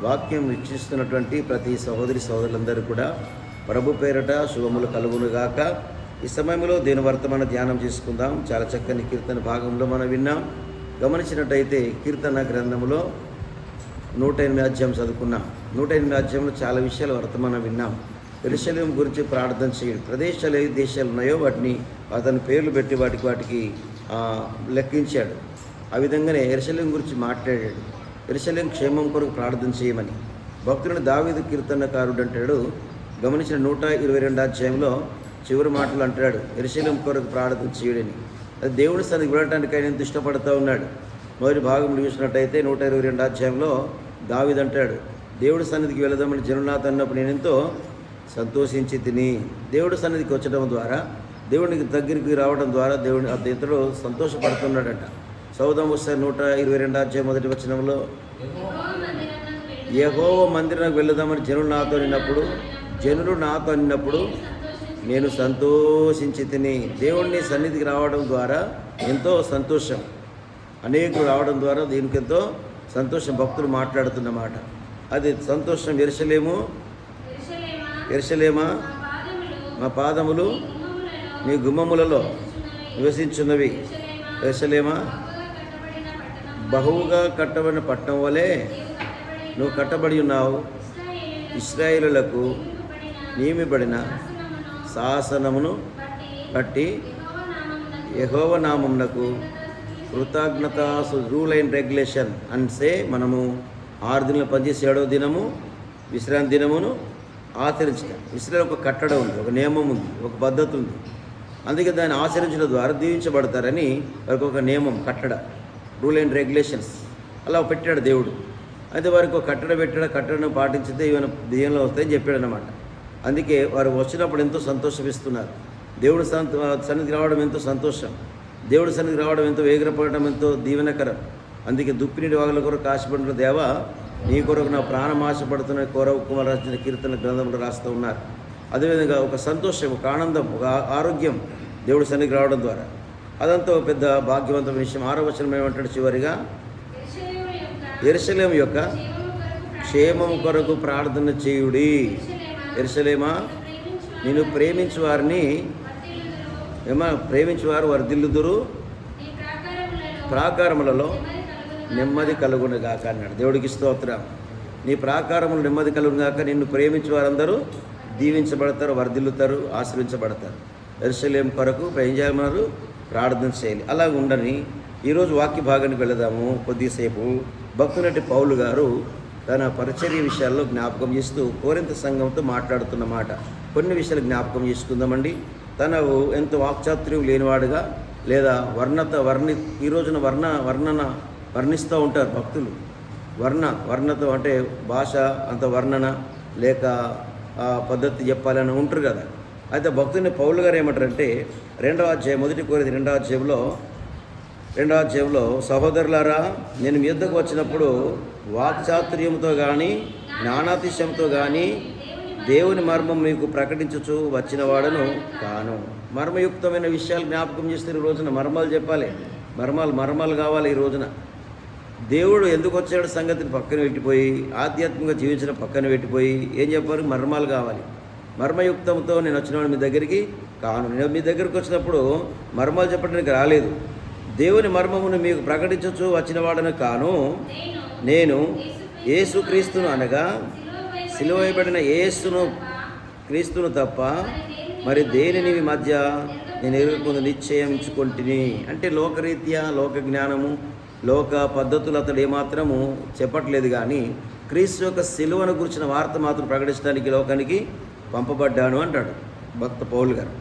వాక్యం వీక్షిస్తున్నటువంటి ప్రతి సహోదరి సహోదరులందరూ కూడా ప్రభు పేరట శుభములు కలుగునుగాక. ఈ సమయంలో దేని వర్తమాన ధ్యానం చేసుకుందాం. చాలా చక్కని కీర్తన భాగంలో మనం విన్నాం. గమనించినట్టయితే కీర్తన గ్రంథంలో 108 అధ్యాయం చదువుకున్నాం. 108 అధ్యాయంలో చాలా విషయాలు వర్తమానం విన్నాం. యెరూషలేము గురించి ప్రార్థన చేయండి. ప్రదేశాలు ఏ దేశాలు ఉన్నాయో వాటిని అతని పేర్లు పెట్టి వాటికి లెక్కించాడు. ఆ విధంగానే యెరూషలేము గురించి మాట్లాడాడు. యెరూషలేము క్షేమం కొరకు ప్రార్థన చేయమని భక్తుడిని దావీదు కీర్తనకారుడు అంటాడు. గమనించిన 122 అధ్యాయంలో చివరి మాటలు అంటాడు, యెరూషలేము కొరకు ప్రార్థన చేయడని. అది దేవుని సన్నిధికి వెళ్ళడానికి ఆయన ఎంత ఇష్టపడుతూ ఉన్నాడు. మొదటి భాగం చూసినట్టయితే 122 అధ్యాయంలో దావీదు అంటాడు, దేవుడి సన్నిధికి వెళదామని జనునాథ్ అన్నప్పుడు నేను ఎంతో సంతోషించి తిని. దేవుడి సన్నిధికి వచ్చడం ద్వారా, దేవునికి దగ్గరికి రావడం ద్వారా ఇతడు సంతోషపడుతున్నాడట. సౌదం వస్తే 122 అధ్యాయం మొదటి వచనంలో, యెహోవా మందిరానికి వెళదామని జనులు నాతో అన్నప్పుడు నేను సంతోషించి తిని. దేవుడిని సన్నిధికి రావడం ద్వారా ఎంతో సంతోషం, అనేకులు రావడం ద్వారా దీనికి ఎంతో సంతోషం. భక్తులు మాట్లాడుతున్నమాట అది సంతోషం. యెరూషలేమా మా పాదములు నీ గుమ్మములలో నివసించున్నవి. యెరూషలేమా బహువుగా కట్టబడిన పట్టణం వలె నువ్వు కట్టబడి ఉన్నావు. ఇశ్రాయేలులకు నియమిబడిన శాసనమును బట్టి యెహోవా నామమునకు కృతజ్ఞత. రూల్ అండ్ రెగ్యులేషన్ అంటే మనము 6 దినాలు పనిచేసి 7వ దినము విశ్రాంతి దినమును ఆచరించడం. ఇస్రాయేల్ ఒక కట్టడం ఉంది, ఒక నియమం ఉంది, ఒక పద్ధతి ఉంది. అందుకే దాన్ని ఆచరించడం ద్వారా దీవించబడతారని వారికి ఒక నియమం, కట్టడ, రూల్ అండ్ రెగ్యులేషన్స్ అలా పెట్టాడు దేవుడు. అయితే వారికి ఒక కట్టడను పాటించితే ఈవెన దీవెనలు వస్తాయని చెప్పాడు అన్నమాట. అందుకే వారు వచ్చినప్పుడు ఎంతో సంతోషిస్తున్నారు. దేవుడి సన్నిధికి రావడం ఎంతో సంతోషం, దేవుడి సన్నిధికి రావడం ఎంతో వేగిరపడడం ఎంతో దీవెనకరం. అందుకే దుప్పినీటి వాగుల కొరకు ఆశపడిన దేవా, నీ కొరకు నా ప్రాణం ఆశపడుతున్న కోరవ కుమార్ రాసిన కీర్తన గ్రంథంలో రాస్తూ ఉన్నారు. అదేవిధంగా ఒక సంతోషం, ఒక ఆనందం, ఒక ఆరోగ్యం దేవుడి సన్నిధికి రావడం ద్వారా అదంతా ఒక పెద్ద భాగ్యవంతమైన విషయం. 6వ వచనం ఏమంటాడు చివరిగా, యెరూషలేము యొక్క క్షేమం కొరకు ప్రార్థన చేయుడి. యెరూషలేమా నేను ప్రేమించు వారు వర్ధిల్లుదురు, ప్రాకారములలో నెమ్మది కలుగునుగాక అన్నాడు. దేవుడికి స్తోత్రం. నీ ప్రాకారములు నెమ్మది కలుగునుగాక. నిన్ను ప్రేమించే వారందరూ దీవించబడతారు, వర్ధిల్లుతారు, ఆశ్రయించబడతారు. యెరూషలేము కొరకు ప్రయోజనాలు ప్రార్థన చేయాలి. అలా ఉండని ఈరోజు వాక్య భాగానికి వెళదాము. కొద్దిసేపు భక్తునటి పౌలు గారు తన పరిచర్య విషయాల్లో జ్ఞాపకం చేస్తూ కోరింథ సంఘంతో మాట్లాడుతున్న మాట కొన్ని విషయాలు జ్ఞాపకం చేసుకుందామండి. తనకు ఎంతో వాక్చాతుర్యం లేనివాడుగా, లేదా ఈ రోజున వర్ణిస్తూ ఉంటారు భక్తులు. వర్ణతో అంటే భాష అంత వర్ణన లేక పద్ధతి చెప్పాలని ఉంటారు కదా. అయితే భక్తుని పౌలు గారు ఏమంటారంటే 2వ అధ్యాయం, 1 కొరింథీ 2వ అధ్యాయంలో సహోదరులారా, నేను మీ యొద్దకు వచ్చినప్పుడు వాక్చాతుర్యంతో కానీ జ్ఞానాతిశయంతో కానీ దేవుని మర్మం మీకు ప్రకటించుచు వచ్చిన వాడను కాను. మర్మయుక్తమైన విషయాలు జ్ఞాపకం చేస్తే ఈ రోజున మర్మాలు చెప్పాలి, మర్మాలు కావాలి. ఈ రోజున దేవుడు ఎందుకు వచ్చాడు సంగతిని పక్కన పెట్టిపోయి, ఆధ్యాత్మికంగా జీవించడం పక్కన పెట్టిపోయి ఏం చెప్పారు? మర్మాలు కావాలి. మర్మయుక్తంతో నేను వచ్చినవాడు మీ దగ్గరికి కాను. నేను మీ దగ్గరికి వచ్చినప్పుడు మర్మాలు చెప్పడానికి రాలేదు. దేవుని మర్మమును మీకు ప్రకటించచ్చు వచ్చిన వాడను కాను. నేను యేసుక్రీస్తును అనగా సిలువ వేయబడిన క్రీస్తును తప్ప మరి దేనిని మీ మధ్య నేను ఎరుగుకుంది నిశ్చయించుకుంటుని. అంటే లోకరీత్యా, లోక జ్ఞానము, లోక పద్ధతులు అతడు ఏమాత్రము చెప్పట్లేదు. కానీ క్రీస్తు యొక్క సిలువను గురించిన వార్త మాత్రం ప్రకటించడానికి లోకానికి పంపబడ్డాను అంటాడు భక్త పౌలు గారు.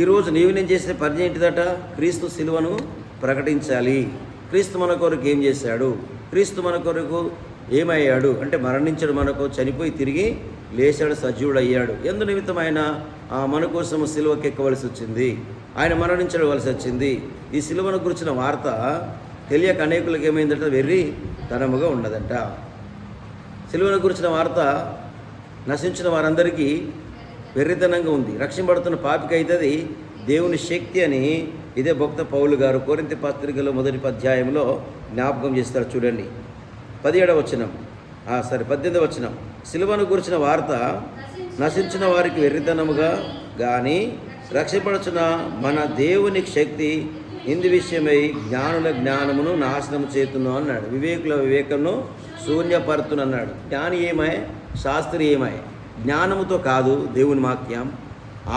ఈరోజు నేను చేసే పని ఏంటిదట? క్రీస్తు సిలువను ప్రకటించాలి. క్రీస్తు మన కొరకు ఏం చేశాడు, క్రీస్తు మన కొరకు ఏమయ్యాడు అంటే మరణించాడు, మనకు చనిపోయి తిరిగి లేచాడు, సజీవుడు అయ్యాడు. ఎందు నిమిత్తం ఆయన మన కోసము సిలువకి ఎక్కవలసి వచ్చింది, ఆయన మరణించవలసి వచ్చింది. ఈ సిలువను గురించిన వార్త తెలియక అనేకులకు ఏమైందంటే వెర్రితనముగా ఉన్నదంట. సిలువను గురించిన వార్త నశించిన వారందరికీ వెర్రితనంగా ఉంది. రక్షింపబడుతున్న పాపికి అవుతుంది దేవుని శక్తి అని ఇదే భక్త పౌలు గారు కొరింథీ పత్రికలో 1వ అధ్యాయంలో జ్ఞాపకం చేస్తారు. చూడండి 17వ వచనం, సరే 18వ వచనం. సిలువను గురించిన వార్త నశించిన వారికి వెర్రితనముగా కానీ రక్షపడుచున్న మన దేవుని శక్తి ఇందు విషయమై జ్ఞానుల జ్ఞానమును నాశనము చేతును అన్నాడు. వివేకుల వివేకమును శూన్యపరుతునన్నాడు. జ్ఞాని ఏమై, శాస్త్రి ఏమై? జ్ఞానముతో కాదు దేవుని వాక్యం,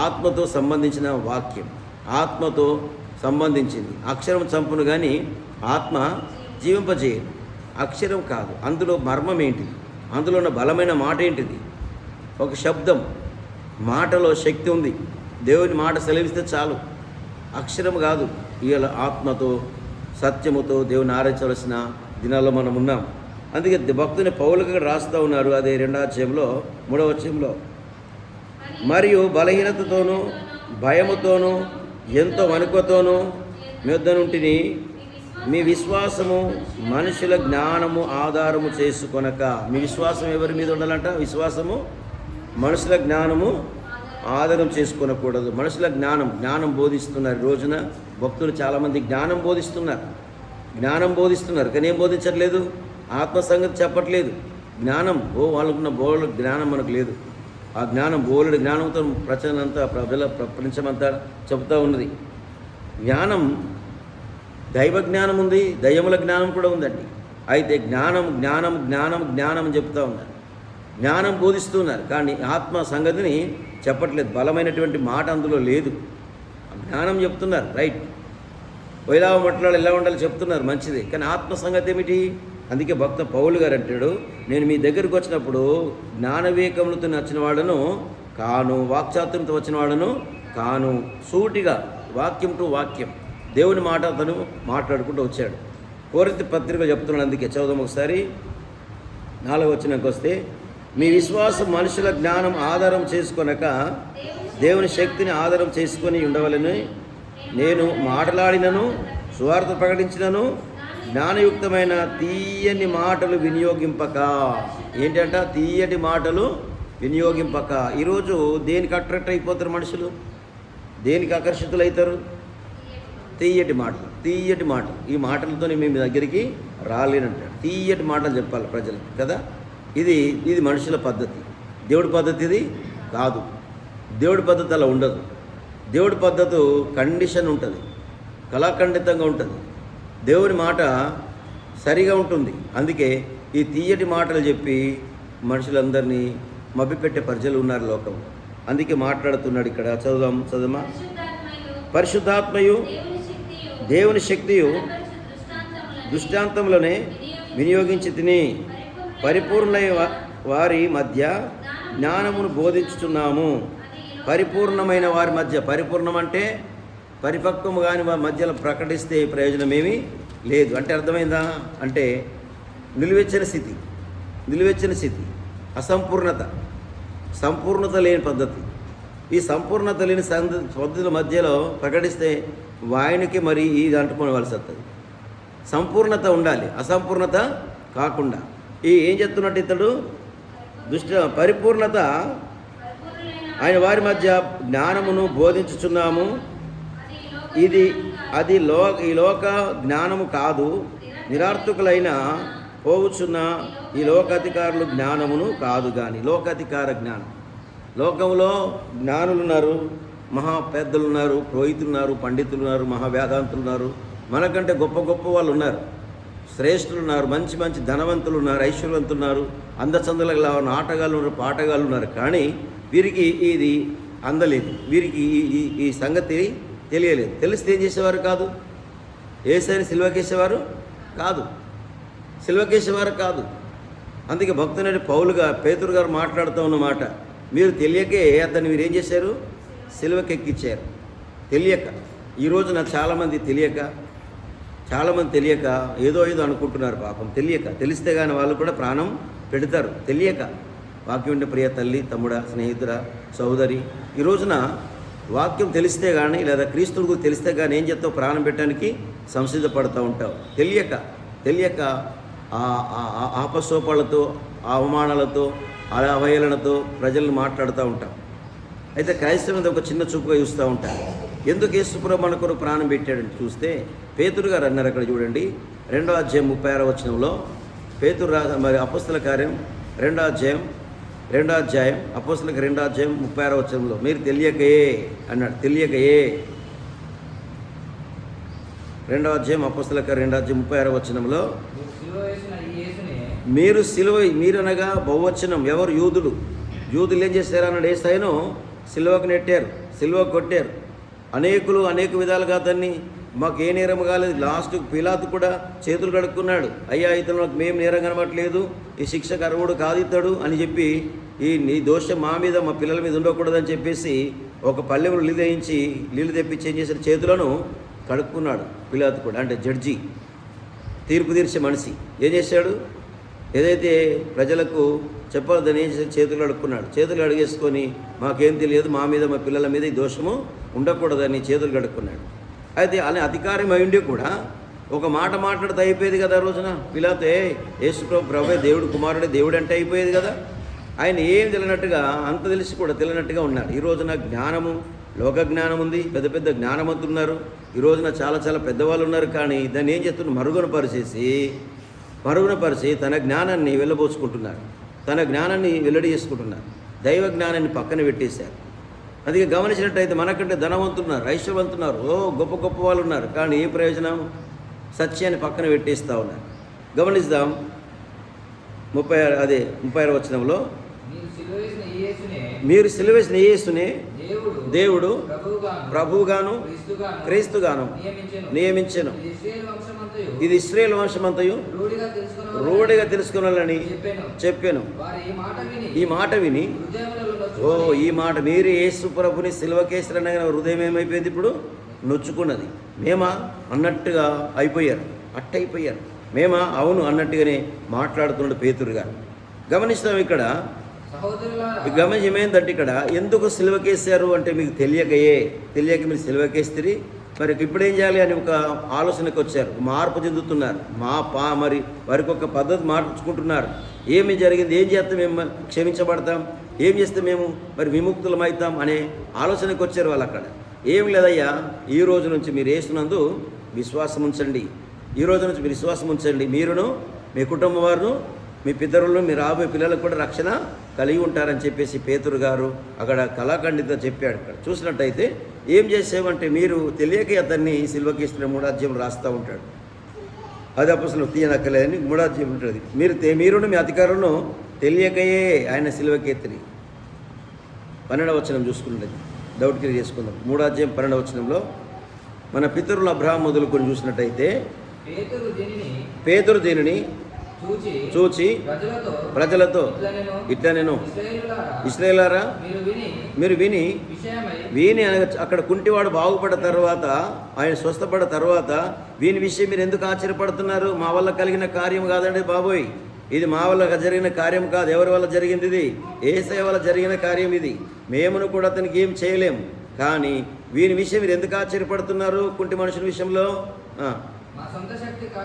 ఆత్మతో సంబంధించిన వాక్యం, ఆత్మతో సంబంధించింది. అక్షరం చంపును కానీ ఆత్మ జీవింపజేయదు. అక్షరం కాదు, అందులో మర్మం ఏంటిది, అందులో ఉన్న బలమైన మాట ఏంటిది? ఒక శబ్దం, మాటలో శక్తి ఉంది. దేవుని మాట సెలవిస్తే చాలు. అక్షరం కాదు. ఇవాళ ఆత్మతో సత్యముతో దేవుని ఆరాధించవలసిన దినాల్లో మనం ఉన్నాం. అందుకే భక్తుని పౌలుగా రాస్తూ ఉన్నారు. అదే 2వ అధ్యాయంలో 3వ వచనంలో, మరియు బలహీనతతోనూ భయముతోనూ ఎంతో వణుకుతోనూ మెద్దనుంటిని మీ విశ్వాసము మనుషుల జ్ఞానము ఆధారము చేసుకొనక. మీ విశ్వాసం ఎవరి మీద ఉండాలంట? విశ్వాసము మనుషుల జ్ఞానము ఆధారం చేసుకొనకూడదు. మనుషుల జ్ఞానం బోధిస్తున్నారు. రోజున భక్తులు చాలామంది జ్ఞానం బోధిస్తున్నారు కానీ ఏం బోధించట్లేదు? ఆత్మ సంగతి చెప్పట్లేదు. జ్ఞానం వాళ్ళకున్న బోలెడు జ్ఞానం మనకు లేదు. ఆ జ్ఞానం బోలెడు జ్ఞానంతో ప్రపంచమంతా చెబుతూ ఉన్నది. జ్ఞానం, దైవ జ్ఞానం ఉంది, దయ్యముల జ్ఞానం కూడా ఉందండి. అయితే జ్ఞానం చెప్తూ ఉన్నారు. జ్ఞానం బోధిస్తున్నారు కానీ ఆత్మ సంగతిని చెప్పట్లేదు. బలమైనటువంటి మాట అందులో లేదు. జ్ఞానం చెప్తున్నారు, రైట్. ఎలా మాట్లాడాలి, ఎలా ఉండాలి చెప్తున్నారు, మంచిది. కానీ ఆత్మ సంగతి ఏమిటి? అందుకే భక్త పౌలు గారు అంటాడు, నేను మీ దగ్గరికి వచ్చినప్పుడు జ్ఞానవివేకములతో వచ్చిన వాడను కాను, వాక్చాతుర్యంతో వచ్చిన వాడను కాను. సూటిగా వాక్యం టు వాక్యం దేవుని మాట అతను మాట్లాడుకుంటూ వచ్చాడు. కొరింథీ పత్రిక చెప్తున్నాడు. అందుకే చదువుదాం ఒకసారి. 4వ వచనంకి వస్తే, మీ విశ్వాసం మనుషుల జ్ఞానం ఆధారం చేసుకొనక దేవుని శక్తిని ఆధారం చేసుకొని ఉండవలని నేను మాట్లాడినను సువార్త ప్రకటించినను జ్ఞానయుక్తమైన తీయని మాటలు వినియోగింపక. ఏంటంట? తీయటి మాటలు వినియోగింపక. ఈరోజు దేనికి అట్రాక్ట్ అయిపోతారు మనుషులు? దేనికి ఆకర్షితులవుతారు? తీయటి మాటలు. ఈ మాటలతో మేము దగ్గరికి రాలేనంటాడు. తీయటి మాటలు చెప్పాలి ప్రజలకు కదా. ఇది మనుషుల పద్ధతి. దేవుడి పద్ధతి ఇది కాదు. దేవుడి పద్ధతి అలా ఉండదు. దేవుడి పద్ధతి కండిషన్ ఉంటుంది, కళాఖండితంగా ఉంటుంది. దేవుని మాట సరిగా ఉంటుంది. అందుకే ఈ తీయటి మాటలు చెప్పి మనుషులందరినీ మభ్యపెట్టే ప్రజలు ఉన్నారు లోకం. అందుకే మాట్లాడుతున్నాడు ఇక్కడ. చదువుమా. పరిశుద్ధాత్మయు దేవుని శక్తియు దృష్టాంతములనే వినియోగించి తిని పరిపూర్ణ వారి మధ్య జ్ఞానమును బోధించుచున్నాము. పరిపూర్ణమైన వారి మధ్య, పరిపూర్ణం అంటే పరిపక్వము కాని వారి మధ్యలో ప్రకటిస్తే ప్రయోజనం ఏమీ లేదు. అంటే అర్థమైందా? అంటే నిలువెచ్చని స్థితి, సంపూర్ణత లేని పద్ధతి. ఈ సంపూర్ణత లేని పద్ధతుల మధ్యలో ప్రకటిస్తే వాయనికి మరి ఇది అంటుకోవలసి వస్తుంది. సంపూర్ణత ఉండాలి, అసంపూర్ణత కాకుండా. ఏం చెప్తున్నట్టు ఇతడు? పరిపూర్ణత ఆయన వారి మధ్య జ్ఞానమును బోధించుచున్నాము. ఈ లోక జ్ఞానము కాదు, నిరర్థకులైన పోవుచున్న ఈ లోకాధికారుల జ్ఞానమును కాదు కానీ. లోకాధికార జ్ఞానం. లోకంలో జ్ఞానులు ఉన్నారు, మహా పెద్దలు ఉన్నారు, పురోహితులు ఉన్నారు, పండితులు ఉన్నారు, మహావేదాంతులు ఉన్నారు, మనకంటే గొప్ప గొప్ప వాళ్ళు ఉన్నారు, శ్రేష్ఠులు ఉన్నారు, మంచి మంచి ధనవంతులు ఉన్నారు, ఐశ్వర్యవంతులు ఉన్నారు, అందచందల ఆటగాళ్ళు ఉన్నారు, పాటగాళ్ళు ఉన్నారు. కానీ వీరికి ఇది అందలేదు, వీరికి ఈ సంగతి తెలియలేదు. తెలిస్తే ఏం చేసేవారు కాదు? యేసుని సిలువకేసేవారు కాదు. అందుకే భక్తుని పేతురు గారు మాట్లాడుతూ ఉన్నమాట, మీరు తెలియకే అతన్ని మీరు ఏం చేశారు? సిలువకెక్కిచ్చారు. తెలియక. ఈరోజు నాకు చాలామంది తెలియక ఏదో అనుకుంటున్నారు పాపం. తెలిస్తే కానీ వాళ్ళు కూడా ప్రాణం పెడతారు. తెలియక. వాక్యం ఉండే ప్రియ తల్లి, తమ్ముడా, స్నేహితుడా, సోదరి, ఈ రోజున వాక్యం తెలిస్తే కానీ లేదా క్రీస్తుకు తెలిస్తే కానీ ఏం చేస్తావు? ప్రాణం పెట్టడానికి సంసిద్ధపడుతూ ఉంటావు. తెలియక ఆపసోపాలతో, అవమానాలతో, అవహేళనతో ప్రజలను మాట్లాడుతూ ఉంటాం. అయితే క్రైస్తవం మీద ఒక చిన్న చూపుగా చూస్తూ ఉంటారు. ఎందుకు యేసుప్రభు మన కొరకు ప్రాణం పెట్టాడని చూస్తే పేతురు గారు అన్నారు అక్కడ చూడండి, 2వ అధ్యాయం 36వ వచనంలో, పేతురు మరి అపోస్తల కార్యం 2వ అధ్యాయం అపోస్తలకు 2వ అధ్యాయం 36వ వచనంలో మీరు తెలియకయే అన్నాడు. తెలియకయే 2వ అధ్యాయం అపోస్తలకు 2వ అధ్యాయం 36వ వచనంలో మీరు అనగా బహువచనం ఎవరు? యూదులు ఏం చేశారు అన్నాడు. యేసయ్యను సిలువకు నెట్టారు, సిలువకు కొట్టారు. అనేక విధాలుగా అతన్ని మాకు ఏ నేరం కాలేదు. లాస్ట్ పిలాతు కూడా చేతులు కడుక్కున్నాడు. అయ్యా ఇతను మేము నేరం కనబట్టలేదు, ఈ శిక్షకు అర్హుడు కాదు ఇతడు అని చెప్పి ఈ దోషం మా మీద మా పిల్లల మీద ఉండకూడదని చెప్పేసి ఒక పల్లెములు నీళ్ళు తెప్పించి ఏం చేశాడు? చేతులను కడుక్కున్నాడు పిలాతు కూడా. అంటే జడ్జి, తీర్పు తీర్చే మనిషి ఏం చేశాడు? ఏదైతే ప్రజలకు చెప్పాలని ఏం చేసి చేతులు కడుక్కున్నాడు. చేతులు అడిగేసుకొని మాకేం తెలియదు, మా మీద మా పిల్లల మీద ఈ దోషము ఉండకూడదని చేతులు కడుక్కున్నాడు. అయితే అలా అధికారం అయిండి కూడా ఒక మాట మాట్లాడితే అయిపోయేది కదా. ఆ రోజున పిలాతే యేసు ప్రభువే దేవుడు కుమారుడే దేవుడు అంటే అయిపోయేది కదా. ఆయన ఏం తెలియనట్టుగా, అంత తెలిసి కూడా తెలియనట్టుగా ఉన్నాడు. ఈ రోజున జ్ఞానము, లోక జ్ఞానం ఉంది, పెద్ద జ్ఞానవంతులు ఉన్నారు. ఈ రోజున చాలా పెద్దవాళ్ళు ఉన్నారు. కానీ దాన్ని ఏం చేస్తున్నారు? మరుగున పరిచి తన జ్ఞానాన్ని వెళ్ళబోసుకుంటున్నారు, తన జ్ఞానాన్ని వెల్లడి చేసుకుంటున్నారు. దైవ జ్ఞానాన్ని పక్కన పెట్టేశారు. అందుకే గమనించినట్టయితే మనకంటే ధనవంతున్నారు, ఐశ్వర్యవంతున్నారు, గొప్ప వాళ్ళు ఉన్నారు. కానీ ఏ ప్రయోజనం? సత్యాన్ని పక్కన పెట్టేస్తూ ఉన్నారు. గమనిద్దాం 36వ వచనంలో మీరు సిలువేసిన యేసునే దేవుడు ప్రభువుగాను క్రీస్తుగాను నియమించెను. ఇది ఇశ్రాయేలు వంశమంతయు రూఢిగా తెలుసుకున్నాలని చెప్పాను. ఈ మాట విని ఈ మాట మీరు యేసు ప్రభుని సిలువకేసిన హృదయం ఏమైపోయింది? ఇప్పుడు నొచ్చుకున్నది. మేమా అన్నట్టుగా అయిపోయారు, అట్టయిపోయారు. మేమా అవును అన్నట్టుగానే మాట్లాడుతున్నాడు పేతురు గారు. గమనిస్తాం ఇక్కడ ఏమైందంటే ఇక్కడ ఎందుకు సిలువకేసారు అంటే మీకు తెలియక మీరు సిలువకేస్తే మరి ఇప్పుడు ఏం చేయాలి అని ఒక ఆలోచనకు వచ్చారు. మార్పు చెందుతున్నారు. మరి వారికి ఒక పద్ధతి మార్చుకుంటున్నారు. ఏమి జరిగింది, ఏం చేస్తే మేము క్షమించబడతాం, ఏం చేస్తే మేము మరి విముక్తులం అవుతాం అనే ఆలోచనకు వచ్చారు వాళ్ళు. అక్కడ ఏం లేదయ్యా, ఈ రోజు నుంచి మీరు యేసునందు విశ్వాసం ఉంచండి. ఈ రోజు నుంచి మీరు విశ్వాసం ఉంచండి. మీరును, మీ కుటుంబం వారును, మీ పితరులను, మీ రాబోయే పిల్లలకు కూడా రక్షణ కలిగి ఉంటారని చెప్పేసి పేతురు గారు అక్కడ కళాఖండితో చెప్పాడు. అక్కడ చూసినట్టయితే ఏం చేసేవంటే మీరు తెలియక అతన్ని సిల్వకిస్తున్న 3వ అధ్యాయం రాస్తూ ఉంటాడు. అది అసలు తీయనక్కలేదని 3వ అధ్యాయం ఉంటుంది. మీరును మీ అధికారులను తెలియకయే ఆయన సిల్వకెత్తిని. 12వ వచనం చూసుకున్నది డౌట్ క్లియర్ చేసుకుందాం. 3వ అధ్యాయం 12వ వచనంలో మన పితరులు అబ్రహాం మొదలుకొని చూసినట్టయితే పేతురు దీనిని చూచి ప్రజలతో ఇట్లా నేను ఇశ్రాయేలులారా మీరు విని అక్కడ కుంటివాడు బాగుపడ్డ తర్వాత, ఆయన స్వస్థపడ్డ తర్వాత వీని విషయం మీరు ఎందుకు ఆశ్చర్యపడుతున్నారు? మా వల్ల కలిగిన కార్యం కాదండి బాబోయ్, ఇది మా వల్ల జరిగిన కార్యం కాదు. ఎవరి వల్ల జరిగింది? ఇది యేసయ్య వల్ల జరిగిన కార్యం. ఇది మేమును కూడా అతనికి ఏం చేయలేం. కానీ వీని విషయం మీరు ఎందుకు ఆశ్చర్యపడుతున్నారు? కుంటి మనుషుల విషయంలో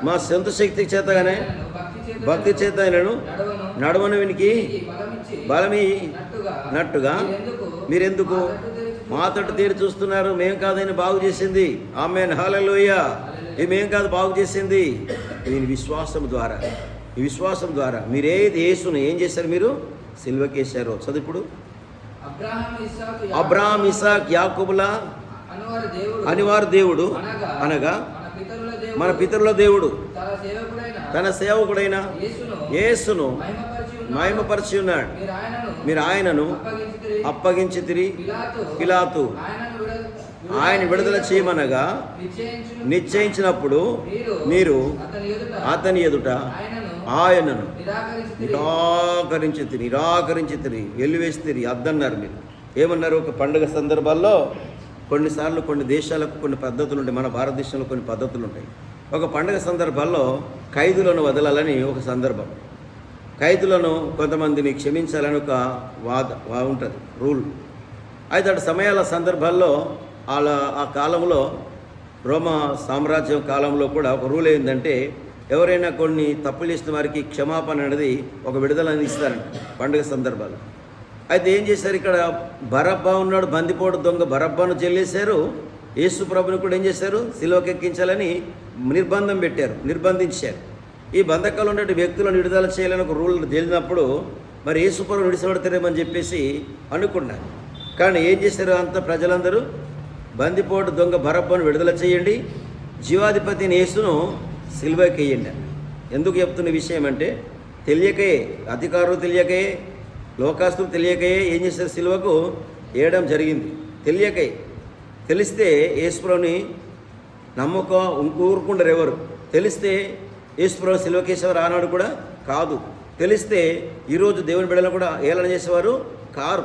మా సొంత శక్తి చేతగానే భక్తి చేత ఆయనను నడవను వీనికి బలమి నట్టుగా మీరెందుకు మా తట్టు తీరి చూస్తున్నారు? మేం కాదని బాగు చేసింది. ఆమేన్, హల్లెలూయా. ఇది మేం కాదు బాగు చేసింది. దీని విశ్వాసం ద్వారా మీరేది యేసును ఏం చేశారు? మీరు సిల్వకేశారు. చదువుప్పుడు అబ్రహాం, ఇసాక్, యాకోబుల అనివారు దేవుడు అనగా మన పితరుల దేవుడు తన సేవకుడైన యేసును మహిమపరిచి ఉన్నాడు. మీరు ఆయనను అప్పగించితిరి. పిలాతు ఆయన విడుదల చేయమనగా నిశ్చయించినప్పుడు మీరు అతని ఎదుట ఆయనను నిరాకరించితిరి, వెలివేసితిరి, అద్దన్నారు. మీరు ఏమన్నారు? ఒక పండుగ సందర్భాల్లో కొన్నిసార్లు కొన్ని దేశాలకు కొన్ని పద్ధతులు ఉంటాయి. మన భారతదేశంలో కొన్ని పద్ధతులు ఉంటాయి. ఒక పండుగ సందర్భాల్లో ఖైదులను వదలాలని ఒక సందర్భం. ఖైదులను కొంతమందిని క్షమించాలని ఒక ఉంటుంది రూల్. అయితే అటు సమయాల సందర్భాల్లో ఆ కాలంలో రోమా సామ్రాజ్యం కాలంలో కూడా ఒక రూల్ ఏంటంటే ఎవరైనా కొన్ని తప్పులు చేసిన వారికి క్షమాపణ అనేది ఒక విడుదలని ఇస్తారంట పండుగ సందర్భాలు. అయితే ఏం చేశారు? ఇక్కడ బరబ్బా ఉన్నాడు, బందిపోటు దొంగ బరబ్బాను చెల్లేశారు. యేసు ప్రభుని కూడా ఏం చేశారు? సిలువకెక్కించాలని నిర్బంధించారు. ఈ బంధకాలు ఉండే వ్యక్తులను విడుదల చేయాలని ఒక రూల్ తెలిసినప్పుడు మరి యేసుప్రభు విడిచిపెడతారేమని చెప్పేసి అనుకున్నారు. కానీ ఏం చేశారు అంత ప్రజలందరూ? బందిపోటు దొంగ బరబ్బను విడుదల చేయండి, జీవాధిపతిని యేసును సిలువకి వేయండి. ఎందుకు చెప్తున్న విషయం అంటే తెలియకయే, అధికారులు తెలియకయే, లోకాస్తులు తెలియకయే ఏం చేశారు? సిలువకు వేయడం జరిగింది. తెలియకయే. తెలిస్తే యేసుప్రభుని ఊరుకుంటారు ఎవరు? తెలిస్తే యేసుప్రభు సిలువకేసేవారు ఆనాడు కూడా కాదు. తెలిస్తే ఈరోజు దేవుని బిడ్డలు కూడా ఏలన చేసేవారు కారు.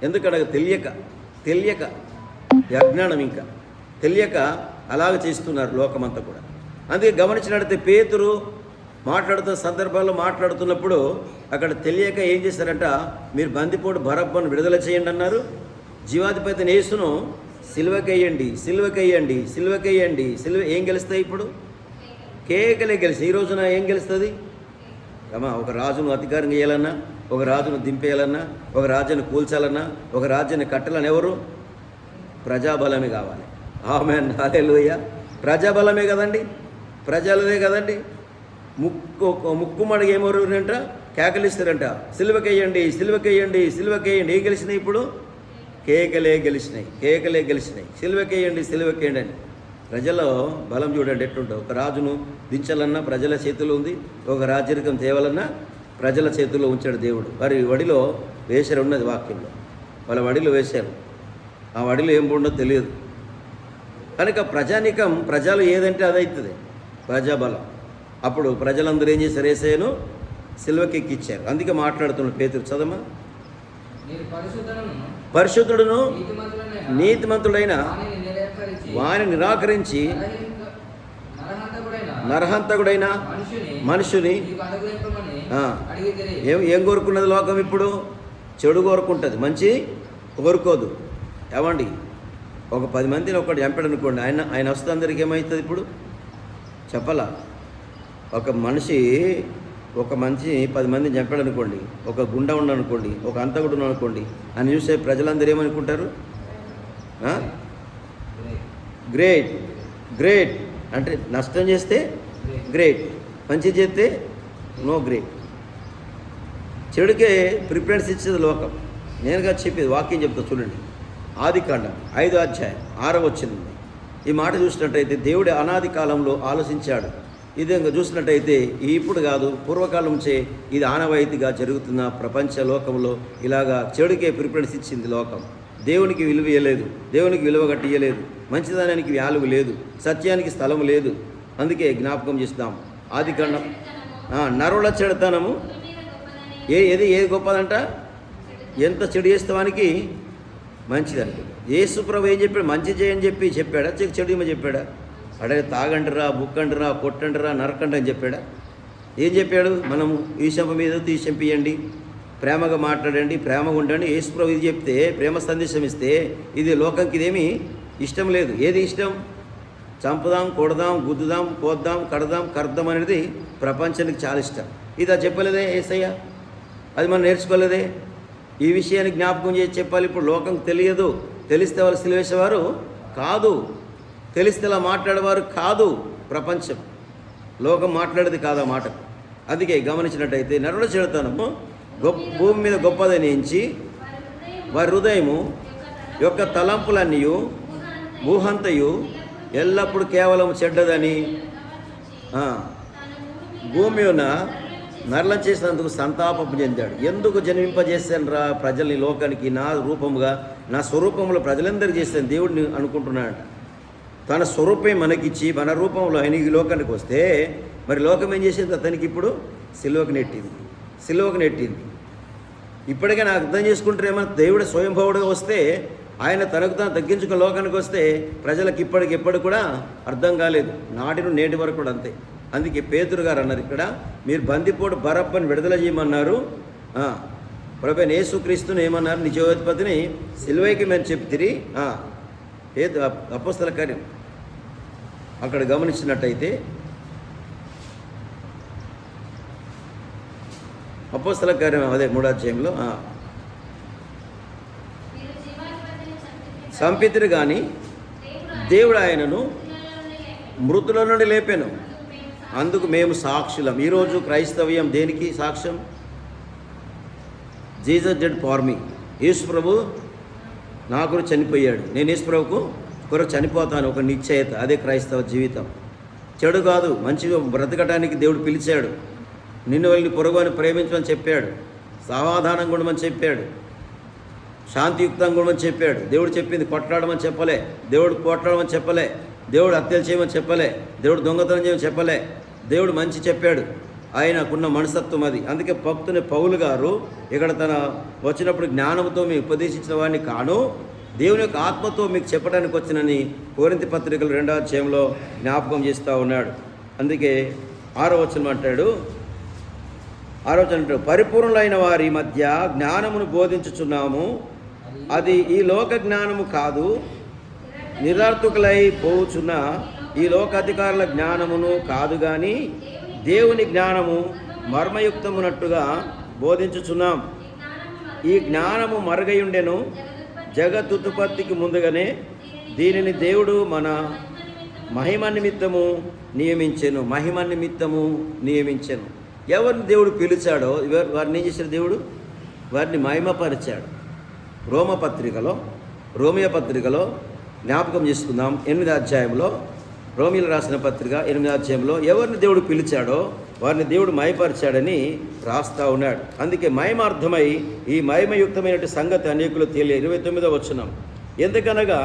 ఎందుకనగా తెలియక అజ్ఞానం, ఇంకా తెలియక అలాగ చేస్తున్నారు లోకమంతా కూడా. అందుకే గమనించినట్లయితే పేతురు మాట్లాడుతున్న సందర్భాల్లో మాట్లాడుతున్నప్పుడు అక్కడ తెలియక ఏం చేశారంట, మీరు బందిపోటు బరబ్బను విడుదల చేయండి అన్నారు, జీవాధిపతిని యేసును సిలువకేయండి, సిలువకేయండి, సిలువకేయండి. సిలువ ఏం గెలుస్తాయి? ఇప్పుడు కేకలే గెలిచి. ఈ రోజున ఏం గెలుస్తుంది? అమ్మా, ఒక రాజును అధికారం చేయాలన్నా, ఒక రాజును దింపేయాలన్నా, ఒక రాజ్యాన్ని కూల్చాలన్నా, ఒక రాజ్యాన్ని కట్టాలని ఎవరు? ప్రజాబలమే కావాలి. ఆమేన్, హల్లెలూయా. ప్రజాబలమే కదండి, ప్రజలదే కదండి. ముక్కుమడికి ఏమవురంట? కేకలిస్తారంట, సిలువకేయండి, సిలువకేయండి, సిలువకేయండి. ఏం గెలిచినాయి ఇప్పుడు? కేకలే గెలిచినాయి. సిలువకేయండి, సిలువకేయండి అని. ప్రజల బలం చూడండి ఎట్లుంటుంది. ఒక రాజును దించాలన్నా ప్రజల చేతిలో ఉంది, ఒక రాజరికం తేవాలన్నా ప్రజల చేతుల్లో ఉంచాడు దేవుడు. వారి వడిలో వేశారు ఉన్నది వాక్యంలో, వాళ్ళ వడిలో వేశారు. ఆ వడిలో ఏం ఉండదో తెలియదు కనుక ప్రజానికం, ప్రజలు ఏదంటే అదవుతుంది ప్రజాబలం. అప్పుడు ప్రజలందరూ ఏం చేశారు? యేసయ్యను సిలువకెక్కిచ్చారు. అందుకే మాట్లాడుతున్నాడు పేతురు. చదమ్మా. పరిశుద్ధుడును నీతిమంతుడైన వాని నిరాకరించి నరహంతకుడైన మనుషుని ఏం కోరుకున్నది లోకం? ఇప్పుడు చెడు కోరుకుంటుంది, మంచి కోరుకోదు. ఏమండి, ఒక 10 మందిని ఒకటి చంపాడు అనుకోండి, ఆయన వస్తే అందరికి ఏమవుతుంది? ఇప్పుడు చెప్పాలా? ఒక మనిషి 10 మందిని చంపాడు అనుకోండి, ఒక గుండా ఉండనుకోండి, ఒక అంతకుడు అనుకోండి, అని చూసే ప్రజలందరూ ఏమనుకుంటారు? గ్రేట్ అంటే నష్టం చేస్తే గ్రేట్, మంచి చేస్తే నో గ్రేట్. చెడుకే ప్రిఫరెన్స్ ఇచ్చేది లోకం. నేనుగా చెప్పేది వాక్యం చెప్తా చూడండి. ఆదికాండం 5వ అధ్యాయం 6వ వచనం. ఈ మాట చూసినట్టయితే దేవుడు అనాది కాలంలో ఆలోచించాడు. ఇది చూసినట్టయితే ఇప్పుడు కాదు, పూర్వకాలం నుంచే ఇది ఆనవాయితీగా జరుగుతున్న ప్రపంచ లోకంలో ఇలాగా చెడుకే ప్రిఫరెన్స్ ఇచ్చింది లోకం. దేవునికి విలువ ఇవ్వలేదు, దేవునికి విలువ కట్టియలేదు, మంచిదనానికి వాల్యూ లేదు, సత్యానికి స్థలం లేదు. అందుకే జ్ఞాపకం చేస్తాం ఆదికాండం. నరుల చెడుతనము ఏది గొప్పదంట? ఎంత చెడు చేస్తావానికి మంచిదని. యేసుప్రభు ఏం చెప్పాడు? మంచి చేయని చెప్పాడా? చెడు ఏమో చెప్పాడా? అడే తాగండిరా, బుక్కండిరా, కొట్టండిరా, నరకండి అని చెప్పాడా? ఏం చెప్పాడు? మనము ఈ చెంప మీద తీసెంపియండి, ప్రేమగా మాట్లాడండి, ప్రేమగా ఉండండి. యేసుప్రభు ఇది చెప్తే, ప్రేమ సందేశం ఇస్తే, ఇది లోకంకి ఇదేమీ ఇష్టం లేదు. ఏది ఇష్టం? చంపుదాం, కొడదాం, గుద్దుదాం, కోద్దాం, కడదాం, కర్దాం అనేది ప్రపంచానికి చాలా ఇష్టం. ఇది అది చెప్పలేదే యేసయ్య? అది మనం నేర్చుకోలేదే? ఈ విషయాన్ని జ్ఞాపకం చేసి చెప్పాలి. ఇప్పుడు లోకం తెలియదు. తెలిస్తే వాళ్ళు సిలువేసేవారు కాదు, తెలిస్తే ఇలా మాట్లాడేవారు కాదు. ప్రపంచం, లోకం మాట్లాడేది కాదు ఆ మాట. అందుకే గమనించినట్టయితే నరుల చెడుతనము భూమి మీద గొప్పదని ఎంచి వారి హృదయము యొక్క తలంపులన్నీ ఊహంతయు ఎల్లప్పుడూ కేవలం చెడ్డదని భూమి ఉన్న నరలం చేసినందుకు సంతాపం చెందాడు. ఎందుకు జన్మింపజేశాను రా ప్రజల్ని లోకానికి? నా రూపముగా, నా స్వరూపంలో ప్రజలందరికీ చేస్తాను దేవుడిని అనుకుంటున్నాడంట. తన స్వరూపం మనకిచ్చి మన రూపంలో ఆయన ఈ లోకానికి వస్తే మరి లోకం ఏం చేసింది? అతనికి ఇప్పుడు సిలువకు నెట్టింది. ఇప్పటికైనా అర్థం చేసుకుంటారేమన్నా? దేవుడు స్వయంభవుడుగా వస్తే, ఆయన తనకు తాను తగ్గించుకుని లోకానికి వస్తే ప్రజలకు ఇప్పటికెప్పుడు కూడా అర్థం కాలేదు. నాటి నుండి నేటి వరకు కూడా అంతే. అందుకే పేతురు గారు అన్నారు ఇక్కడ, మీరు బందిపోటు బరబ్బని విడుదల చేయమన్నారు, ప్రభువైన యేసుక్రీస్తుని ఏమన్నారు? నిజోధిపతిని సిలువైకి మేము చెప్తిరి. అపోస్తల కార్యం అక్కడ గమనించినట్టయితే అపోస్తల కార్యం అదే 3వ అధ్యాయంలో సంపితురు కానీ దేవుడు ఆయనను మృతుల నుండి లేపాను, అందుకు మేము సాక్షులం. ఈరోజు క్రైస్తవ్యం దేనికి సాక్ష్యం? Jesus dead for me. Yesu ప్రభు నా కొరకు చనిపోయాడు, నేను యేసు ప్రభుకు కొరకు చనిపోతాను, ఒక నిశ్చయత. అదే క్రైస్తవ జీవితం. చెడు కాదు, మంచిగా బ్రతకడానికి దేవుడు పిలిచాడు. నిన్ను వెళ్ళి పొరుగుని ప్రేమించమని చెప్పాడు, సమాధానంగా ఉండమని చెప్పాడు, శాంతియుక్తంగా ఉండమని చెప్పాడు. దేవుడు చెప్పింది కొట్లాడమని చెప్పలే, దేవుడు కొట్లాడమని చెప్పలే, దేవుడు హత్యలు చేయమని చెప్పలే, దేవుడు దొంగతనం చేయమని చెప్పలే. దేవుడు మంచి చెప్పాడు, ఆయనకున్న మనస్తత్వం అది. అందుకే భక్తుని పౌలు గారు ఇక్కడ తన వచ్చినప్పుడు జ్ఞానంతో మీకు ఉపదేశించిన వాడిని కాను, దేవుని యొక్క ఆత్మతో మీకు చెప్పడానికి వచ్చినని కొరింథీ పత్రికలు 2వ అధ్యాయంలో జ్ఞాపకం చేస్తూ ఉన్నాడు. అందుకే 6వ వచనం అంటాడు, పరిపూర్ణులైన వారి మధ్య జ్ఞానమును బోధించుచున్నాము, అది ఈ లోక జ్ఞానము కాదు, నిరర్థకులై పోవుచున్న ఈ లోకాధికారుల జ్ఞానమును కాదు, కానీ దేవుని జ్ఞానము మర్మయుక్తమునట్టుగా బోధించుచున్నాం. ఈ జ్ఞానము మరుగయుండెను జగత్తుత్పత్తికి ముందుగానే, దీనిని దేవుడు మన మహిమ నిమిత్తము నియమించెను. మహిమ నిమిత్తము నియమించెను. ఎవరిని దేవుడు పిలిచాడో వారిని ఏం చేశాడు? దేవుడు వారిని మహిమపరిచాడు. రోమియో పత్రికలో జ్ఞాపకం చేసుకుందాం. 8వ అధ్యాయంలో, రోమియోలు రాసిన పత్రిక 8వ అధ్యాయంలో ఎవరిని దేవుడు పిలిచాడో వారిని దేవుడు మహిమపరిచాడని రాస్తా ఉన్నాడు. అందుకే మహిమార్థమై ఈ మహిమయుక్తమైన సంగతి అనేకులు తెలియ. 29వ వచనం, ఎందుకనగా